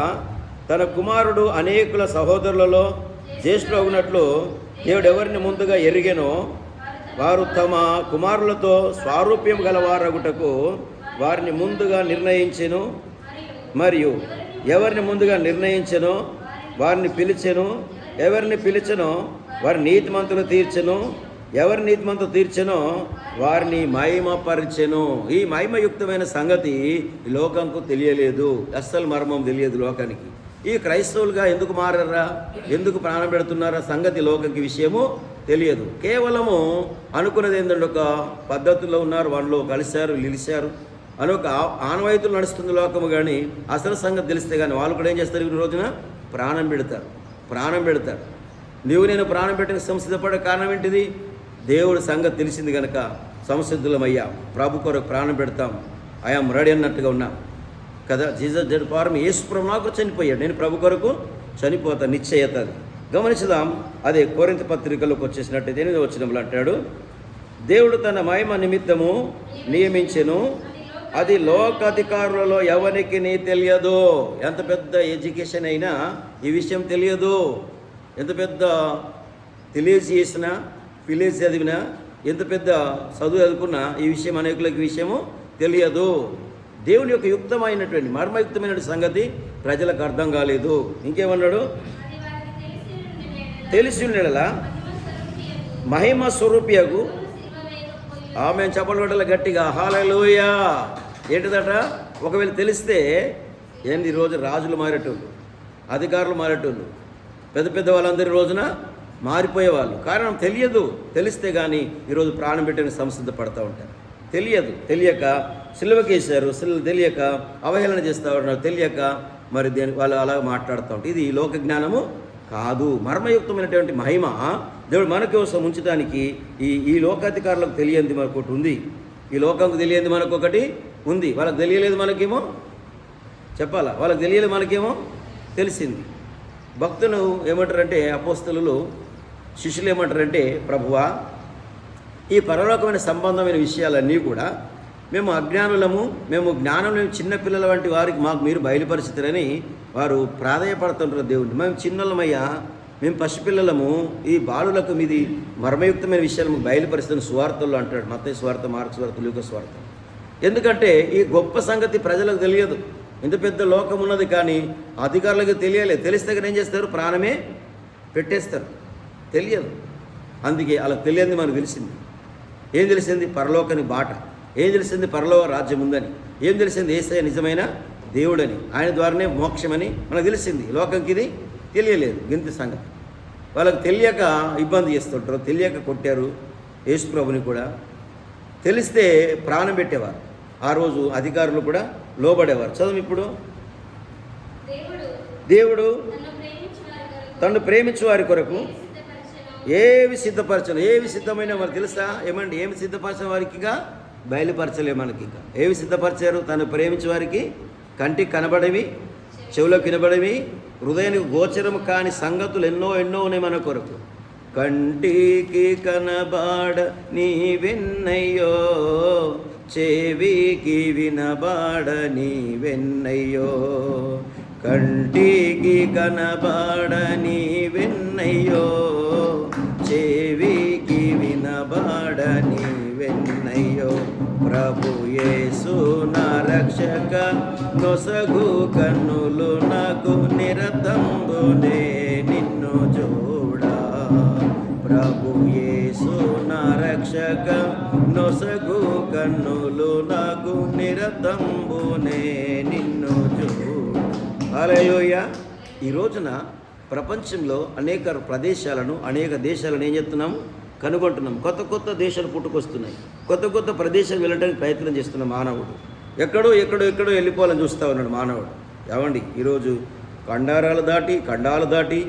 తన కుమారుడు అనేకుల సహోదరులలో జ్యేష్ఠుడు అవునట్లు దేవుడు ఎవరిని ముందుగా ఎరిగెనో వారు తమ కుమారులతో స్వారూప్యం గలవారగుటకు వారిని ముందుగా నిర్ణయించెను. మరియు ఎవరిని ముందుగా నిర్ణయించెనో వారిని పిలిచెను, ఎవరిని పిలిచెనో వారి నీతిమంతులు తీర్చెను, ఎవరి నీతిమంతులు తీర్చెనో వారిని మహిమపరిచెను. ఈ మహిమయుక్తమైన సంగతి ఈ లోకంకు తెలియలేదు, అస్సలు మర్మం తెలియదు లోకానికి. ఈ క్రైస్తవులుగా ఎందుకు మారారా, ఎందుకు ప్రాణం పెడుతున్నారా సంగతి లోకంకి విషయము తెలియదు. కేవలము అనుకున్నది ఏంటంటే ఒక పద్ధతుల్లో ఉన్నారు, వాళ్ళు కలిశారు నిలిచారు అని ఒక ఆనవాయితీలు నడుస్తుంది లోకము. కానీ అసలు సంగతి తెలిస్తే కానీ వాళ్ళు కూడా ఏం చేస్తారు? ఈ రోజున ప్రాణం పెడతారు. నీవు నేను ప్రాణం పెట్టిన సంసిద్ధపడే కారణం ఏంటిది? దేవుడి సంగతి తెలిసింది కనుక సంసిద్ధులమయ్యా, ప్రభు కొరకు ప్రాణం పెడతాం, ఐఆమ్ రెడీ అన్నట్టుగా ఉన్నాం కదా. Jesus dead for me. Yesu ప్రభు నాకు చనిపోయాడు, నేను ప్రభు కొరకు చనిపోతాను, నిశ్చయత. అది గమనించుదాం. అదే కొరింథీ పత్రికలోకి వచ్చేసినట్టయితే 8వ వచనంలో అంటాడు, దేవుడు తన మహిమ నిమిత్తము నియమించెను, అది లోకాధికారులలో ఎవరికి తెలియదు. ఎంత పెద్ద ఎడ్యుకేషన్ అయినా ఈ విషయం తెలియదు. ఎంత పెద్ద తెలియజేసినా పిలిచి చదివినా, ఎంత పెద్ద చదువు చదువుకున్నా ఈ విషయం అనేకులకి విషయము తెలియదు. దేవుని యొక్క యుక్తమైనటువంటి మర్మయుక్తమైన సంగతి ప్రజలకు అర్థం కాలేదు. ఇంకేమన్నాడు? తెలిసి ఉండేలా మహిమ స్వరూపియగు ఆమె చెప్పబడ గట్టిగా హల్లెలూయా. ఏంటిదట? ఒకవేళ తెలిస్తే ఏంది? ఈరోజు రాజులు మారేటోళ్ళు, అధికారులు మారేటోళ్ళు, పెద్ద పెద్ద వాళ్ళందరి రోజున మారిపోయేవాళ్ళు. కారణం తెలియదు. తెలిస్తే కానీ ఈరోజు ప్రాణం పెట్టిన సంసిద్ధ పడుతూ ఉంటారు. తెలియక సిలువకేశారు, తెలియక అవహేళన చేస్తూ ఉన్నారు, తెలియక మరి వాళ్ళు అలా మాట్లాడుతూ ఉంటారు. ఇది లోక జ్ఞానము కాదు. మర్మయుక్తమైనటువంటి మహిమ దేవుడు మన కోసం ఉంచడానికి ఈ లోకాధికారులకు తెలియంది మనకొకటి ఉంది, ఈ లోకంకు తెలియంది మనకొకటి ఉంది. వాళ్ళకి తెలియలేదు, మనకేమో చెప్పాలా, వాళ్ళకి తెలియలేదు, మనకేమో తెలిసింది. భక్తులు ఏమంటారంటే, అపోస్తలులు శిష్యులు ఏమంటారంటే, ప్రభువా ఈ పరలోకమైన సంబంధమైన విషయాలన్నీ కూడా మేము అజ్ఞానులము, మేము జ్ఞానం లేని చిన్నపిల్లల వంటి వారికి మాకు మీరు బయలుపరిచితారని వారు ప్రాధేయపడుతుంటారు. దేవుడిని మేము చిన్నలమయ్యా, మేము పసిపిల్లలము, ఈ బాలులకు మీది మర్మయుక్తమైన విషయాలు మాకు బయలుపరుస్తున్న సువార్తల్లో అంటాడు. మత్తయి సువార్త, మార్కు సువార్త, లూకా సువార్త. ఎందుకంటే ఈ గొప్ప సంగతి ప్రజలకు తెలియదు. ఇంత పెద్ద లోకం ఉన్నది కానీ అధికారులకు తెలియలేదు. తెలిస్తే కానీ ఏం చేస్తారు? ప్రాణమే పెట్టేస్తారు. తెలియదు. అందుకే అలా తెలియంది మనకు తెలిసింది. ఏం తెలిసింది? పరలోకని బాట. ఏం తెలిసింది? పరలోక రాజ్యం ఉందని. ఏం తెలిసింది? యేసయ్య నిజమైన దేవుడని, ఆయన ద్వారానే మోక్షమని మనకు తెలిసింది. లోకంకి ఇది తెలియలేదు. గింత సంగతి వాళ్ళకి తెలియక ఇబ్బంది చేస్తుంటారు, తెలియక కొట్టారు యేసు ప్రభుని కూడా. తెలిస్తే ప్రాణం పెట్టేవారు. ఆ రోజు అధికారులు కూడా లోబడేవారు. చదువు ఇప్పుడు, దేవుడు తనను ప్రేమించు వారి కొరకు ఏవి సిద్ధపరచను, ఏవి సిద్ధమైన మరి తెలుసా ఏమండి? ఏమి సిద్ధపరచిన వారికి ఇక బయలుపరచలే మనకి. ఇక ఏవి సిద్ధపరిచారు? తను ప్రేమించే వారికి కంటికి కనబడేవి, చెవులకు వినబడేవి, హృదయానికి గోచరము కాని సంగతులు ఎన్నో ఎన్నో ఉన్నాయి మన కొరకు. కంటికి కనబడ నీవెన్నయ్యో, చెవికి వినబడ నీవెన్నయ్యో, కంటికి కనబడ నీవెన్నయ్యో, చెవికి వినబడ నీవెన్నయ్యో. ప్రభు యేసు నా రక్షక నొసగు కన్నులు నాకు నిరతంబునే నిన్ను చూడా. ప్రభు యేసు నా రక్షక నొసగు కన్నులు నాకు నిరతంబునే నిన్ను చూడా. హల్లెలూయా. ఈ రోజున ప్రపంచంలో అనేక ప్రదేశాలను, అనేక దేశాలను ఏం చెప్తున్నాము? కనుగొంటున్నాం. కొత్త కొత్త దేశాలు పుట్టుకొస్తున్నాయి. కొత్త కొత్త ప్రదేశాలు వెళ్ళడానికి ప్రయత్నం చేస్తున్న మానవుడు ఎక్కడో వెళ్ళిపోవాలని చూస్తూ ఉన్నాడు మానవుడు. ఏమండి, ఈరోజు ఖండాలు దాటి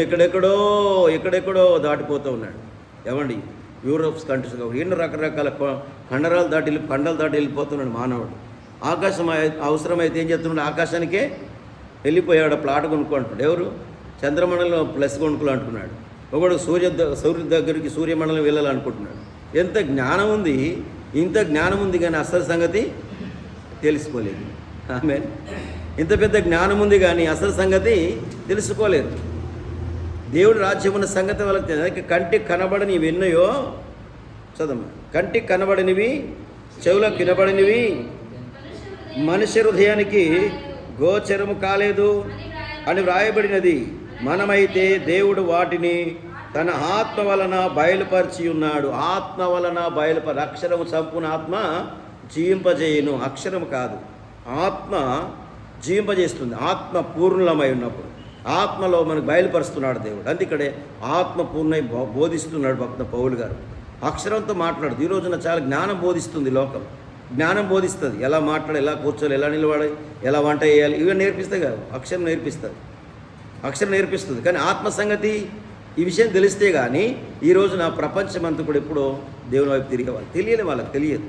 ఎక్కడెక్కడో దాటిపోతూ ఉన్నాడు. ఏమండి, యూరోప్స్ కంట్రీస్ ఎన్నో రకరకాల ఖండాలు దాటి వెళ్ళిపోతున్నాడు మానవుడు. ఆకాశం అవసరమైతే ఏం చేస్తున్నాడు? ఆకాశానికే వెళ్ళిపోయాడు. ప్లాట్ కొనుక్కుంటున్నాడు. ఎవరు? చంద్రమండలంలో ప్లస్ కొనుక్కోలు అంటున్నాడు. ఒకడు సూర్యుడి దగ్గరికి సూర్యమండలం వెళ్ళాలనుకుంటున్నాడు. ఎంత జ్ఞానం ఉంది, ఇంత జ్ఞానం ఉంది, కానీ అసలు సంగతి తెలుసుకోలేదు. ఆమె ఇంత పెద్ద జ్ఞానం ఉంది కానీ అసలు సంగతి తెలుసుకోలేదు. దేవుడి రాజ్యం ఉన్న సంగతి వాళ్ళకి తెలియదు. కంటికి కనబడనివి ఎన్నయో చదమ్మా. కంటికి కనబడినవి, చెవులకు వినబడినవి, మనుష్య హృదయానికి గోచరము కాలేదు అని వ్రాయబడినది. మనమైతే దేవుడు వాటిని తన ఆత్మ వలన బయలుపరిచి ఉన్నాడు. ఆత్మ వలన అక్షరము చంపున ఆత్మ జీవింపజేయును. అక్షరము కాదు, ఆత్మ జీవింపజేస్తుంది. ఆత్మ పూర్ణమై ఉన్నప్పుడు ఆత్మలో మనకు బయలుపరుస్తున్నాడు దేవుడు. అందుకడే ఆత్మ పూర్ణై బోధిస్తున్నాడు భక్త పౌలు గారు. అక్షరంతో మాట్లాడుతూ ఈ రోజున చాలా జ్ఞానం బోధిస్తుంది లోకం. జ్ఞానం బోధిస్తుంది. ఎలా మాట్లాడాలి, ఎలా కూర్చోవాలి, ఎలా నిలబడాలి, ఎలా వంట చేయాలి, ఇవన్నీ నేర్పిస్తాయి కదా. అక్షరం నేర్పిస్తుంది. కానీ ఆత్మ సంగతి ఈ విషయం తెలిస్తే కానీ ఈ రోజున ప్రపంచమంతా కూడా ఎప్పుడో దేవుని వైపు తిరిగేవాళ్ళు. వాళ్ళకి తెలియదు.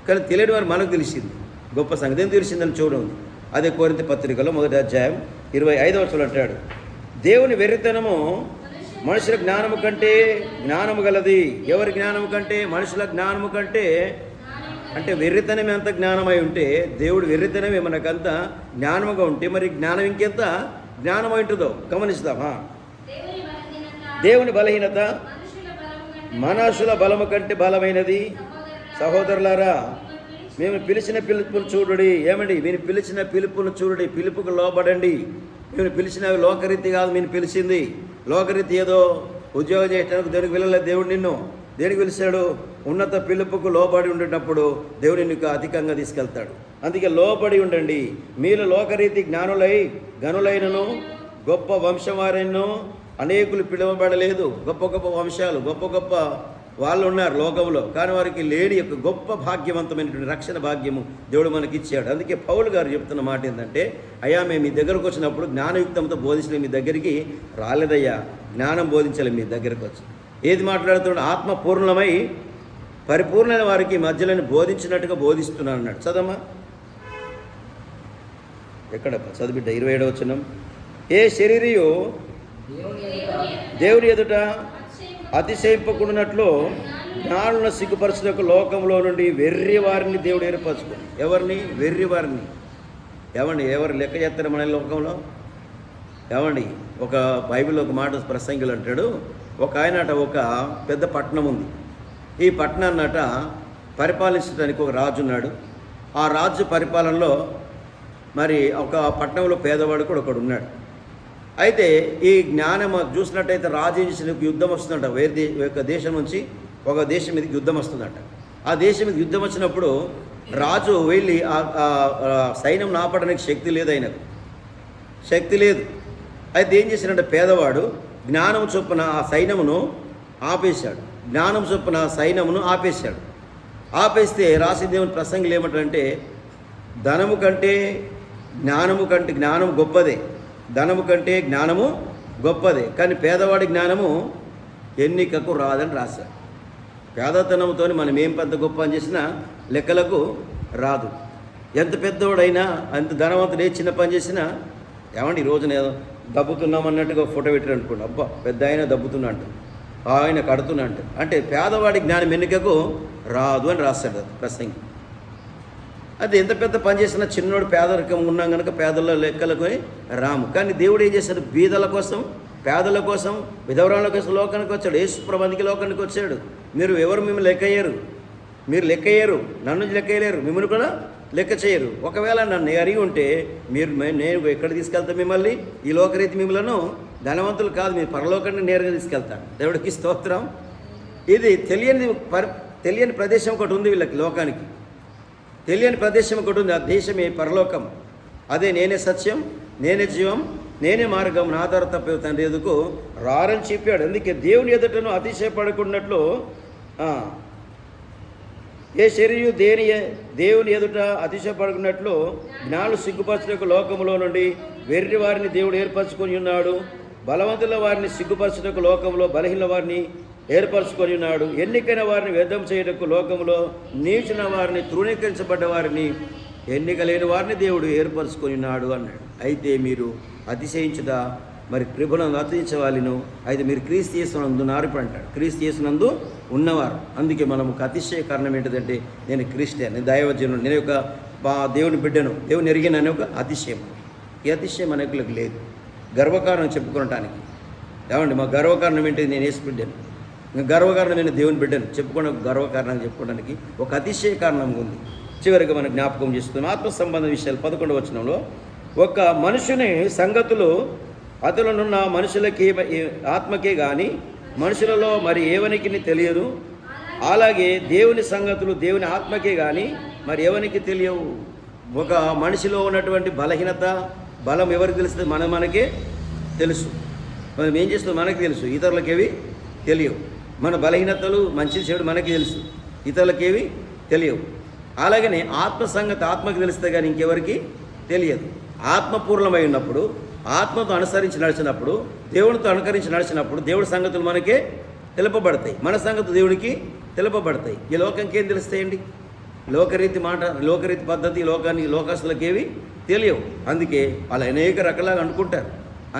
కానీ తెలియని వారు మనకు తెలిసింది. గొప్ప సంగతి ఏం తెలిసిందని చూడండి. అదే కొరింథీ పత్రికలో 1వ అధ్యాయం 25వ వచనం అంటాడు, దేవుని వెర్రితనము మనుషుల జ్ఞానము కంటే జ్ఞానము గలది. ఎవరి జ్ఞానము కంటే? మనుషుల జ్ఞానము కంటే. అంటే వెర్రితనం ఎంత జ్ఞానమై ఉంటే, దేవుడు వెర్రితనమే మనకంత జ్ఞానముగా ఉంటే మరి జ్ఞానం ఇంకెంత జ్ఞానమై ఉంటుందో గమనిస్తామా? దేవుని బలహీనత మనుషుల బలము కంటే బలమైనది. సహోదరులారా, మేము పిలిచిన పిలుపును చూడండి. ఏమండి, మీరు పిలిచిన పిలుపును చూడండి, పిలుపుకు లోబడండి. మేము పిలిచినవి లోకరీతి కాదు. మీరు పిలిచింది లోకరీతి ఏదో ఉద్యోగం చేయడానికి దేవునికి వెళ్ళలేదు. దేవుడు నిన్ను దేనికి పిలిచాడు? ఉన్నత పిలుపుకు లోబడి ఉండేటప్పుడు దేవుడు నిన్ను అధికంగా తీసుకెళ్తాడు. అందుకే లోబడి ఉండండి. మీరు లోకరీతి గనులైనను గొప్ప వంశం వారైనను అనేకులు పిలువబడలేదు. గొప్ప గొప్ప వంశాలు, గొప్ప గొప్ప వాళ్ళు ఉన్నారు లోకంలో, కానీ వారికి లేని యొక్క గొప్ప భాగ్యవంతమైనటువంటి రక్షణ భాగ్యము దేవుడు మనకి ఇచ్చాడు. అందుకే పౌలు గారు చెప్తున్న మాట ఏంటంటే, అయ్యా మేము మీ దగ్గరకు వచ్చినప్పుడు జ్ఞానయుక్తంతో బోధించలే, మీ దగ్గరికి రాలేదయ్యా, జ్ఞానం బోధించలే మీ దగ్గరకు వచ్చి. ఏది మాట్లాడుతున్నాడు? ఆత్మ పూర్ణమై పరిపూర్ణమైన వారికి మధ్యలోని బోధించినట్టుగా బోధిస్తున్నాను అన్నాడు. చదమ్మా, ఎక్కడ చదివిడ్డ 27వ వచనం. ఏ శరీరియు దేవుని ఎదుట అతిశయింపకున్నట్లు జ్ఞానులను సిగ్గుపరచుటకు లోకంలో నుండి వెర్రి వారిని దేవుడు ఏర్పరచుకో. ఎవరిని? వెర్రి వారిని. ఎవరు లెక్క చేస్తారు మన లోకంలో? ఏమండి, ఒక బైబిల్లో ఒక మాట ప్రసంగులు అంటాడు, ఒక ఆయనట ఒక పెద్ద పట్టణం ఉంది. ఈ పట్టణాన్నట పరిపాలించడానికి ఒక రాజు ఉన్నాడు. ఆ రాజు పరిపాలనలో మరి ఒక పట్టణంలో పేదవాడు కూడా ఒకడు ఉన్నాడు. అయితే ఈ జ్ఞానం చూసినట్టయితే రాజు చేసిన యుద్ధం వస్తుందంట. వేరే ఒక దేశం నుంచి ఒక దేశం మీదకి యుద్ధం వస్తుందంట. ఆ దేశం మీద యుద్ధం వచ్చినప్పుడు రాజు వెళ్ళి సైన్యం ఆపడానికి శక్తి లేదు, ఆయనకు శక్తి లేదు. అయితే ఏం చేశాడంటే పేదవాడు జ్ఞానం చొప్పున ఆ సైన్యమును ఆపేశాడు. ఆపేస్తే రాసిదేవుని ప్రసంగులు ఏమంటారంటే, ధనము కంటే జ్ఞానం గొప్పదే, ధనము కంటే జ్ఞానము గొప్పదే, కానీ పేదవాడి జ్ఞానము ఎన్నికకు రాదని రాశారు. పేదతనంతో మనం ఏం పెద్ద గొప్ప అని చేసినా లెక్కలకు రాదు. ఎంత పెద్దోడైనా అంత ధనవంతుడు ఏ చిన్న పని చేసినా ఏమండి ఈరోజు నేను దబ్బుతున్నామన్నట్టుగా ఫోటో పెట్టారు అనుకోండి, అబ్బా పెద్ద ఆయన దబ్బుతున్నా అంట, ఆయన కడుతున్నా అంటే పేదవాడి జ్ఞానం ఎన్నికకు రాదు అని రాశాడు ప్రసంగి. అది ఎంత పెద్ద పని చేసినా చిన్నోడు పేదరికం ఉన్నాం కనుక పేదల లెక్కలకు రాము. కానీ దేవుడు ఏం చేశాడు? బీదల కోసం, పేదల కోసం, విధవరాల కోసం లోకానికి వచ్చాడు. యేసు ప్రభువుకి లోకానికి వచ్చాడు. మీరు ఎవరు మిమ్మల్ని లెక్కయ్యారు? మీరు లెక్కయ్యారు, నన్ను లెక్కయ్యలేరు, మిమ్మల్ని కూడా లెక్క చేయరు. ఒకవేళ నన్ను అడిగి ఉంటే నేను ఎక్కడ తీసుకెళ్తాను మిమ్మల్ని? ఈ లోకరీతి మిమ్మల్ని ధనవంతులు కాదు, మీరు పరలోకాన్ని నేరుగా తీసుకెళ్తాను. దేవుడికి స్తోత్రం. ఇది తెలియని ప్రదేశం ఒకటి ఉంది వీళ్ళకి, లోకానికి తెలియని ప్రదేశం ఒకటి ఉంది. ఆ దేశమే పరలోకం. అదే నేనే సత్యం, నేనే జీవం, నేనే మార్గం, నా ద్వారా తప్ప తండ్రి ఎదుకు రారని చెప్పాడు. అందుకే దేవుని ఎదుటను అతిశయపడకున్నట్లు ఏ శరీరు దేవుని ఎదుట అతిశయపడుకున్నట్లు జ్ఞానులు సిగ్గుపరచుటకు లోకములో నుండి వెర్రి వారిని దేవుడు ఏర్పరచుకొని ఉన్నాడు. బలవంతుల వారిని సిగ్గుపరచుటకు లోకంలో బలహీన వారిని ఏర్పరచుకొని ఉన్నాడు. ఎన్నికైన వారిని వ్యర్థం చేయటకు లోకంలో నీచిన వారిని, తృణీకరించబడ్డ వారిని, ఎన్నిక లేని వారిని దేవుడు ఏర్పరచుకొని ఉన్నాడు అన్నాడు. అయితే మీరు అతిశయించుట మరి కృపణను అతిశయించవాలిను. అయితే మీరు క్రీస్తు యేసునందు ఉన్నారు అంటాడు. క్రీస్తు యేసునందు ఉన్నవారు. అందుకే మనము అతిశయ కారణం ఏంటంటే నేను క్రిస్టియన్, నేను దైవజనుడు, నేను ఒక దేవుని బిడ్డను, దేవుని ఎరిగిన ఒక అతిశయం. ఈ అతిశయం అనేకులకు లేదు. గర్వకారణం చెప్పుకోవటానికి ఏమండి మా గర్వకారణం ఏంటి? నేను యేసు బిడ్డను, గర్వకారణం నేను దేవుని బిడ్డను చెప్పుకోవడం, గర్వకారణాన్ని చెప్పుకోవడానికి ఒక అతిశయ కారణం ఉంది. చివరిగా మనం జ్ఞాపకం చేస్తున్నాం ఆత్మ సంబంధ విషయాలు 11వ వచనంలో. ఒక మనుషుని సంగతులు అతనున్న మనుషులకి ఆత్మకే కానీ మనుషులలో మరి ఎవనికి తెలియదు. అలాగే దేవుని సంగతులు దేవుని ఆత్మకే కానీ మరి ఎవరికి తెలియవు. ఒక మనిషిలో ఉన్నటువంటి బలహీనత, బలం ఎవరికి తెలుస్తుంది? మనకే తెలుసు. మనం ఏం చేస్తాం మనకి తెలుసు, ఇతరులకేవి తెలియవు. మన బలహీనతలు, మంచి చెడు మనకి తెలుసు, ఇతరులకేవి తెలియవు. అలాగనే ఆత్మ సంగతి ఆత్మకి తెలిస్తే కానీ ఇంకెవరికి తెలియదు. ఆత్మపూర్ణమై ఉన్నప్పుడు, ఆత్మతో అనుసరించి నడిచినప్పుడు, దేవునితో అనుకరించి నడిచినప్పుడు దేవుడి సంగతులు మనకే తెలుపబడతాయి, మన సంగతులు దేవునికి తెలుపబడతాయి. ఈ లోకంకి ఏం తెలుస్తాయండి? లోకరీతి మాట, లోకరీతి పద్ధతి లోకస్తులకేవి తెలియవు. అందుకే వాళ్ళు అనేక రకాలుగా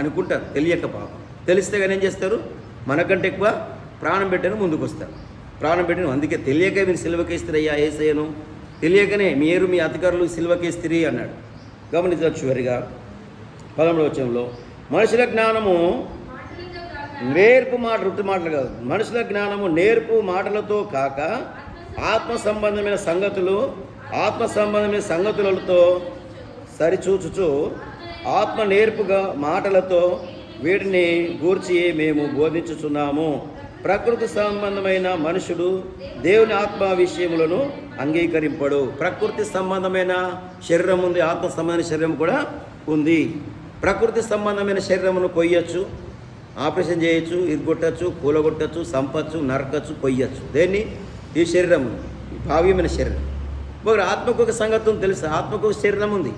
అనుకుంటారు తెలియక. పాపం తెలిస్తే కానీ ఏం చేస్తారు? మనకంటే ఎక్కువ ప్రాణం పెట్టని ముందుకు వస్తారు. ప్రాణం పెట్టిన అందుకే తెలియక మీరు సిలువకేస్తారయ్యా యేసయ్యను, తెలియకనే మీరు మీ అధికారులు సిలువకేస్తిరి అన్నాడు. గమనించవచ్చు. చివరిగా 11వ వచనంలో మనుషుల జ్ఞానము నేర్పు మాట, రుట్టు మాటలు కాదు, మనుషుల జ్ఞానము నేర్పు మాటలతో కాక ఆత్మ సంబంధమైన సంగతులతో సరిచూచుచు ఆత్మ నేర్పుగా మాటలతో వీటిని గూర్చి మేము బోధించుచున్నాము. ప్రకృతి సంబంధమైన మనుషుడు దేవుని ఆత్మ విషయములను అంగీకరింపడు. ప్రకృతి సంబంధమైన శరీరం ఉంది, ఆత్మ సంబంధమైన శరీరం కూడా ఉంది. ప్రకృతి సంబంధమైన శరీరమును కొయ్యొచ్చు, ఆపరేషన్ చేయొచ్చు, ఇరుగొట్టచ్చు, కూలగొట్టచ్చు, సంపచ్చు, నరకచ్చు, కొయ్యొచ్చు. దేన్ని? ఈ శరీరము, భావ్యమైన శరీరం. ఒక ఆత్మకు ఒక సంగతి తెలుసు, ఆత్మకు ఒక శరీరం ఉంది.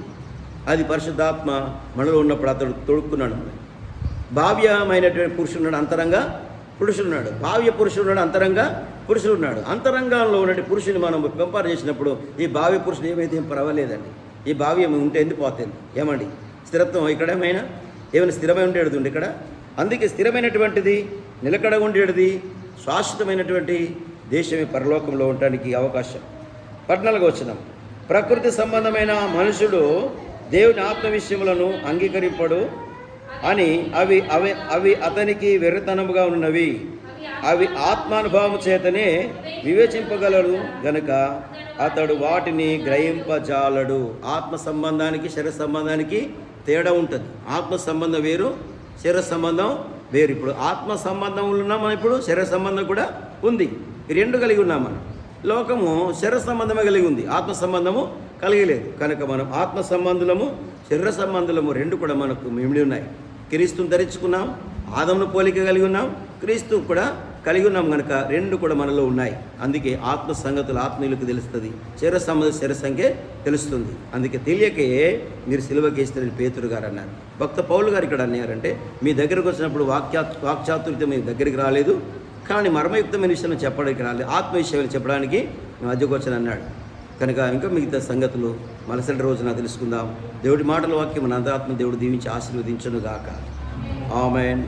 అది పరిశుద్ధాత్మ మనలో ఉన్నప్పుడు అతడు తొడుక్కున్నాడు. భావ్యమైనటువంటి పురుషుడున్నాడు, అంతరంగా పురుషుడున్నాడు. భావ్య పురుషుడున్నాడు, అంతరంగా పురుషుడున్నాడు. అంతరంగంలో ఉన్న పురుషుని మనం కంపేర్ చేసినప్పుడు ఈ భావ్య పురుషుడు ఏమైతే ఏం పర్వాలేదండి. ఈ భావ్యం ఉంటే ఎందుకు పోతుంది? ఏమండి స్థిరత్వం ఇక్కడ ఏమైనా స్థిరమై ఉండేది ఇక్కడ. అందుకే స్థిరమైనటువంటిది, నిలకడ ఉండేది, శాశ్వతమైనటువంటి దేశమే పరలోకంలో ఉండడానికి అవకాశం. 14వ వచనం. ప్రకృతి సంబంధమైన మనుషుడు దేవుని ఆత్మ విషయములను అంగీకరింపడు అని అవి అతనికి వెర్రితనముగా ఉన్నవి. అవి ఆత్మానుభవం చేతనే వివేచింపగలడు గనుక అతడు వాటిని గ్రహింపజాలడు. ఆత్మ సంబంధానికి శరీర సంబంధానికి తేడా ఉంటుంది. ఆత్మ సంబంధం వేరు, శరీర సంబంధం వేరు. ఇప్పుడు ఆత్మ సంబంధం ఉన్నాం మనం, ఇప్పుడు శరీర సంబంధం కూడా ఉంది. ఈ రెండు కలిగి ఉన్నాం మనం. లోకము శరీర సంబంధమే కలిగి ఉంది, ఆత్మ సంబంధము కలిగలేదు. కనుక మనం ఆత్మ సంబంధులము, శరీర సంబంధులము రెండు కూడా మనకు మిమిడి ఉన్నాయి. క్రీస్తుని ధరించుకున్నాం, ఆదమును పోలిక కలిగి ఉన్నాం, క్రీస్తు కూడా కలిగి ఉన్నాం. కనుక రెండు కూడా మనలో ఉన్నాయి. అందుకే ఆత్మ సంగతులు ఆత్మీయులకు తెలుస్తుంది, శరీర సంబంధం శరీర సంఖ్య తెలుస్తుంది. అందుకే తెలియకే మీరు సిలువకేస్తారని పేతురు గారు అన్నారు. భక్త పౌలు గారు ఇక్కడ అన్నారంటే మీ దగ్గరకు వచ్చినప్పుడు వాక్చాతుర్యం మీ దగ్గరికి రాలేదు, కానీ మర్మయుక్తమైన విషయాలు చెప్పడానికి రాలేదు, ఆత్మ విషయాలు చెప్పడానికి నేను మధ్యకు వచ్చాను అన్నాడు. కనుక ఇంకా మిగతా సంగతులు మరుసటి రోజున తెలుసుకుందాం. దేవుడి మాటల వాక్యం మన అంతరాత్మ దేవుడు దీవించి ఆశీర్వదించును గాక. ఆమేన్.